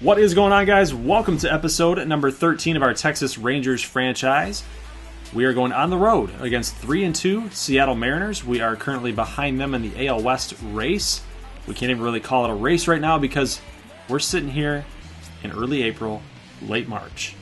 What is going on, guys? Welcome to episode number 13 of our Texas Rangers franchise. We are going on the road against 3-2 Seattle Mariners. We are currently behind them in the AL West race. We can't even really call it a race right now because we're sitting here in early April, late March.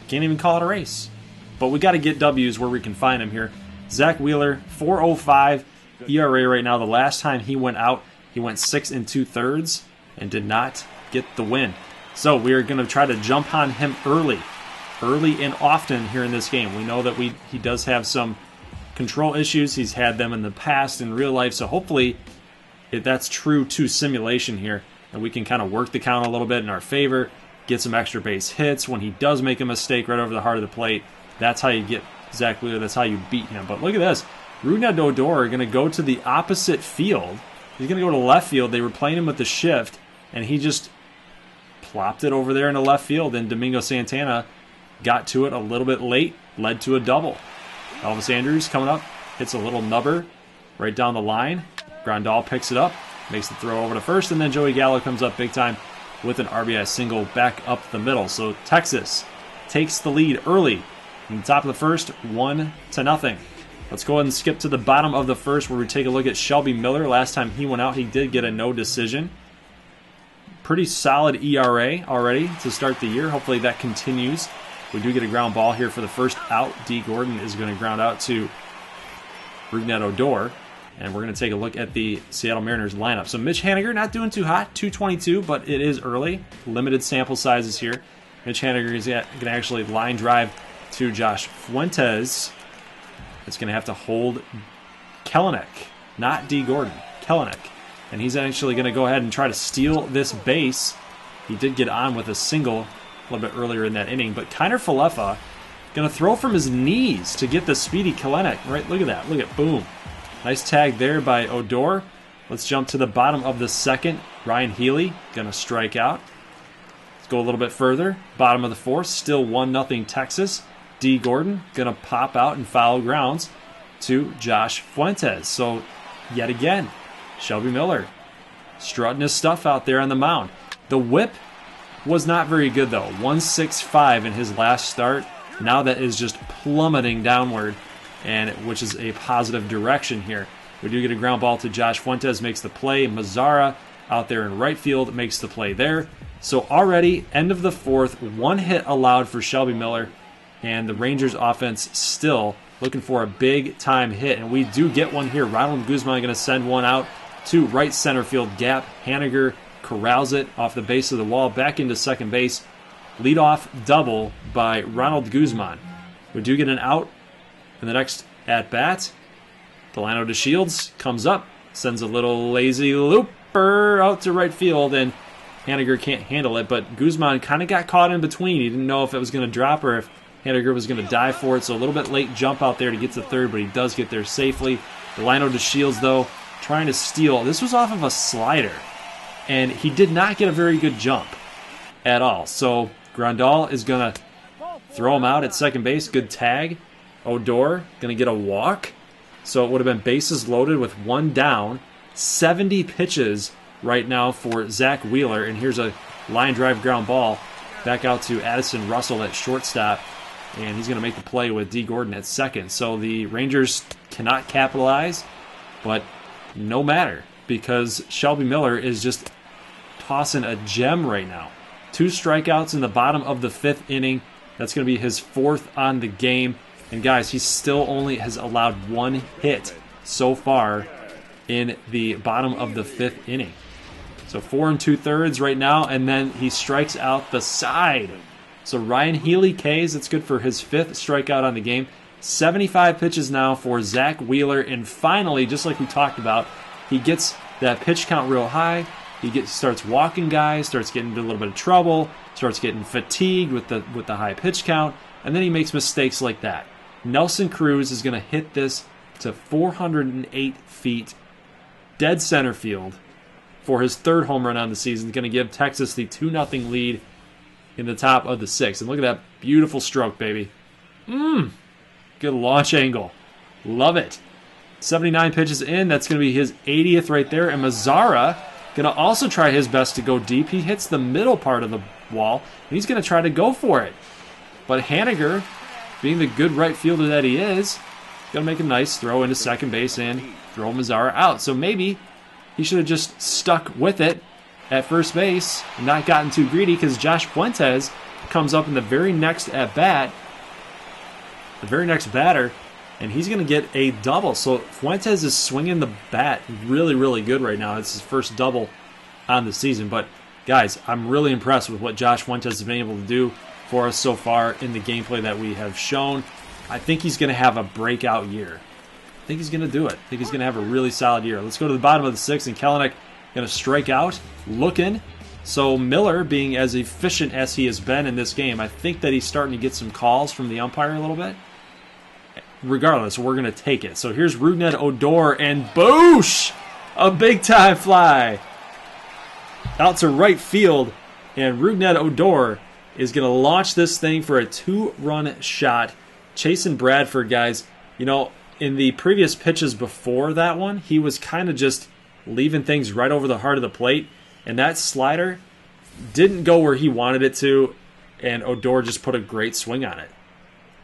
Can't even call it a race. But we got to get W's where we can find them here. Zack Wheeler, 4.05 ERA right now. The last time he went out, he went 6 2/3 and did not get the win. So we are going to try to jump on him early and often here in this game. We know that he does have some control issues. He's had them in the past in real life. So hopefully, if that's true to simulation here, and we can kind of work the count a little bit in our favor, get some extra base hits when he does make a mistake right over the heart of the plate. That's how you get Zack Wheeler. That's how you beat him. But look at this. Ridin Rosters are going to go to the opposite field. He's going to go to left field. They were playing him with the shift, and he just plopped it over there in the left field, and Domingo Santana got to it a little bit late, led to a double. Elvis Andrus coming up, hits a little nubber right down the line. Grandal picks it up, makes the throw over to first, and then Joey Gallo comes up big time with an RBI single back up the middle. So Texas takes the lead early in the top of the first, 1-0. Let's go ahead and skip to the bottom of the first where we take a look at Shelby Miller. Last time he went out, he did get a no decision. Pretty solid ERA already to start the year. Hopefully that continues. We do get a ground ball here for the first out. D. Gordon is going to ground out to Ridin Rosters. And we're going to take a look at the Seattle Mariners lineup. So Mitch Haniger not doing too hot, 222, but it is early. Limited sample sizes here. Mitch Haniger is going to actually line drive to Josh Fuentes. It's going to have to hold Kelenic, not D. Gordon, Kelenic. And he's actually going to go ahead and try to steal this base. He did get on with a single a little bit earlier in that inning, but Kiner Falefa going to throw from his knees to get the speedy Kelenic. Right, look at that. Look at, boom. Nice tag there by Odor. Let's jump to the bottom of the second. Ryan Healy going to strike out. Let's go a little bit further. Bottom of the fourth, still 1-0 Texas. D. Gordon going to pop out and foul grounds to Josh Fuentes. So, yet again, Shelby Miller strutting his stuff out there on the mound. The whip was not very good, though. 165 in his last start. Now that is just plummeting downward, and which is a positive direction here. We do get a ground ball to Josh Fuentes, makes the play. Mazzara out there in right field makes the play there. So already, end of the fourth, one hit allowed for Shelby Miller, and the Rangers offense still looking for a big-time hit, and we do get one here. Ronald Guzmán going to send one out to right center field gap. Haniger corrals it off the base of the wall back into second base. Leadoff double by Ronald Guzmán. We do get an out in the next at-bat. Delano DeShields comes up, sends a little lazy looper out to right field, and Haniger can't handle it, but Guzmán kind of got caught in between. He didn't know if it was going to drop or if Haniger was going to dive for it, so a little bit late jump out there to get to third, but he does get there safely. Delano DeShields, though, trying to steal. This was off of a slider, and he did not get a very good jump at all. So Grandal is going to throw him out at second base. Good tag. Odor going to get a walk. So it would have been bases loaded with one down. 70 pitches right now for Zack Wheeler, and here's a line drive ground ball back out to Addison Russell at shortstop, and he's going to make the play with D. Gordon at second. So the Rangers cannot capitalize, but no matter, because Shelby Miller is just tossing a gem right now. 2 strikeouts in the bottom of the 5th inning. That's going to be his 4th on the game. And guys, he still only has allowed 1 hit so far in the bottom of the 5th inning. So 4 2/3 right now, and then he strikes out the side. So Ryan Healy K's, it's good for his 5th strikeout on the game. 75 pitches now for Zack Wheeler, and finally, just like we talked about, he gets that pitch count real high. He starts walking guys, starts getting into a little bit of trouble, starts getting fatigued with the high pitch count, and then he makes mistakes like that. Nelson Cruz is going to hit this to 408 feet, dead center field, for his 3rd home run on the season. He's going to give Texas the 2-0 lead in the top of the 6th. And look at that beautiful stroke, baby. Good launch angle. Love it. 79 pitches in. That's going to be his 80th right there. And Mazzara going to also try his best to go deep. He hits the middle part of the wall, and he's going to try to go for it. But Haniger, being the good right fielder that he is, going to make a nice throw into second base and throw Mazara out. So maybe he should have just stuck with it at first base and not gotten too greedy, because Josh Fuentes comes up in the very next at-bat, the very next batter, and he's going to get a double. So Fuentes is swinging the bat really, really good right now. It's his first double on the season. But, guys, I'm really impressed with what Josh Fuentes has been able to do for us so far in the gameplay that we have shown. I think he's going to have a breakout year. I think he's going to do it. I think he's going to have a really solid year. Let's go to the bottom of the sixth, and Kelenic going to strike out, looking. So Miller, being as efficient as he has been in this game, I think that he's starting to get some calls from the umpire a little bit. Regardless, we're going to take it. So here's Rougned Odor, and boosh! A big-time fly out to right field, and Rougned Odor is going to launch this thing for a 2-run shot. Chasen Bradford, guys, you know, in the previous pitches before that one, he was kind of just leaving things right over the heart of the plate, and that slider didn't go where he wanted it to, and Odor just put a great swing on it.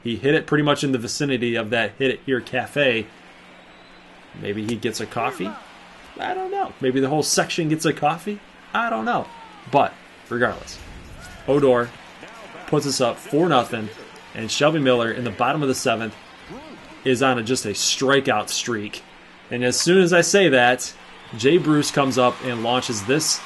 He hit it pretty much in the vicinity of that Hit It Here Cafe. Maybe he gets a coffee? I don't know. Maybe the whole section gets a coffee? I don't know. But regardless, Odor puts us up 4-0, and Shelby Miller in the bottom of the seventh is on just a strikeout streak. And as soon as I say that, Jay Bruce comes up and launches this,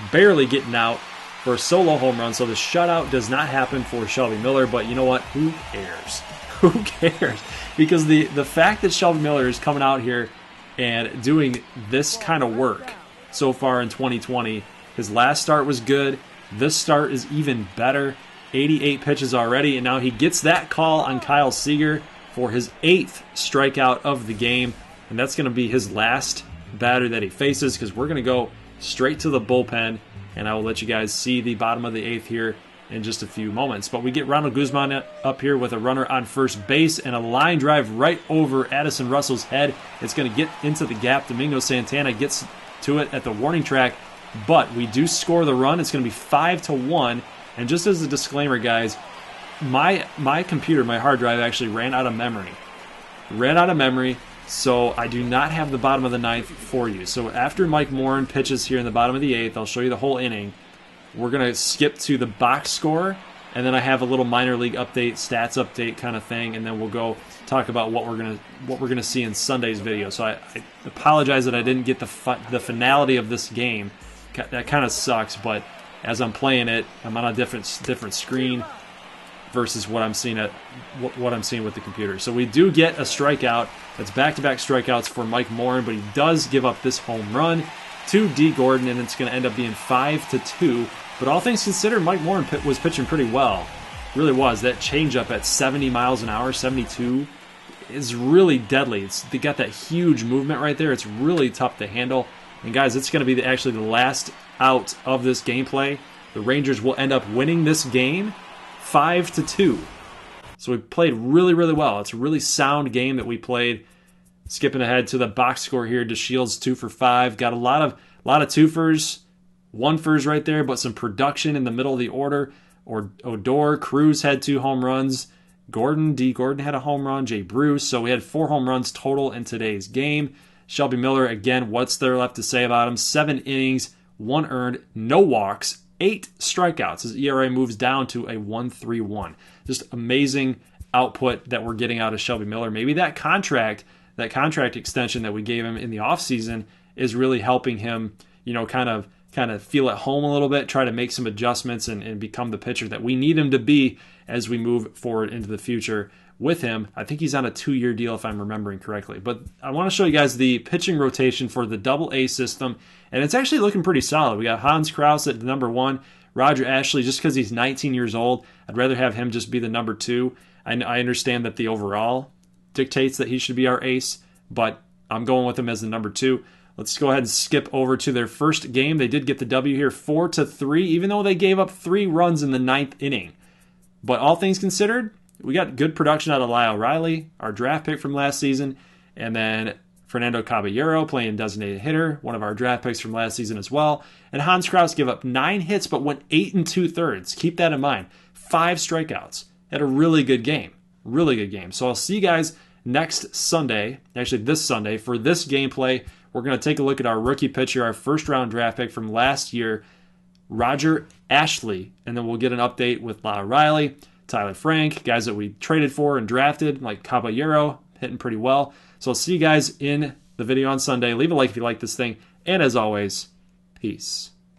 barely getting out for a solo home run. So the shutout does not happen for Shelby Miller, but you know what? Who cares? Who cares? Because the fact that Shelby Miller is coming out here and doing this kind of work so far in 2020, his last start was good. This start is even better. 88 pitches already, and now he gets that call on Kyle Seager for his 8th strikeout of the game, and that's going to be his last batter that he faces, because we're going to go straight to the bullpen, and I will let you guys see the bottom of the 8th here in just a few moments. But we get Ronald Guzmán up here with a runner on first base and a line drive right over Addison Russell's head. It's going to get into the gap. Domingo Santana gets to it at the warning track, but we do score the run. It's going to be 5-1, and just as a disclaimer, guys, my computer, my hard drive, actually ran out of memory. So I do not have the bottom of the 9th for you. So after Mike Morin pitches here in the bottom of the 8th, I'll show you the whole inning. We're going to skip to the box score, and then I have a little minor league update, stats update kind of thing, and then we'll go talk about what we're gonna see in Sunday's video. So I apologize that I didn't get the finality of this game. That kind of sucks, but as I'm playing it, I'm on a different screen versus what I'm seeing with the computer. So we do get a strikeout. That's back-to-back strikeouts for Mike Morin, but he does give up this home run to D. Gordon, and it's going to end up being 5-2. But all things considered, Mike Morin was pitching pretty well. Really was. That changeup at 70 miles an hour, 72, is really deadly. They got that huge movement right there. It's really tough to handle. And guys, it's going to be actually the last out of this gameplay. The Rangers will end up winning this game 5-2. So we played really, really well. It's a really sound game that we played. Skipping ahead to the box score here, DeShields 2 for 5. Got a lot of twofers, 1-fers right there, but some production in the middle of the order. Odor, Cruz had 2 home runs. D. Gordon had a home run. Jay Bruce. So we had 4 home runs total in today's game. Shelby Miller, again, what's there left to say about him? 7 innings, 1 earned, no walks, 8 strikeouts. His ERA moves down to a 1.31. Just amazing output that we're getting out of Shelby Miller. Maybe that contract extension that we gave him in the offseason is really helping him, kind of feel at home a little bit, try to make some adjustments and become the pitcher that we need him to be as we move forward into the future with him. I think he's on a 2-year deal if I'm remembering correctly. But I want to show you guys the pitching rotation for the Double-A system, and it's actually looking pretty solid. We got Hans Krause at the number 1, Roger Ashley, just because he's 19 years old, I'd rather have him just be the number 2. I understand that the overall dictates that he should be our ace, but I'm going with him as the number 2. Let's go ahead and skip over to their first game. They did get the W here 4-3, even though they gave up 3 runs in the 9th inning. But all things considered, we got good production out of Lyle Riley, our draft pick from last season, and then Fernando Caballero playing designated hitter, one of our draft picks from last season as well. And Hans Kraus gave up 9 hits but went 8 2/3. Keep that in mind. 5 strikeouts. Had a really good game. Really good game. So I'll see you guys next Sunday, actually this Sunday, for this gameplay. We're going to take a look at our rookie pitcher, our first-round draft pick from last year, Roger Ashley. And then we'll get an update with Lyle Riley, Tyler Frank, guys that we traded for and drafted, like Caballero, hitting pretty well. So I'll see you guys in the video on Sunday. Leave a like if you like this thing. And as always, peace.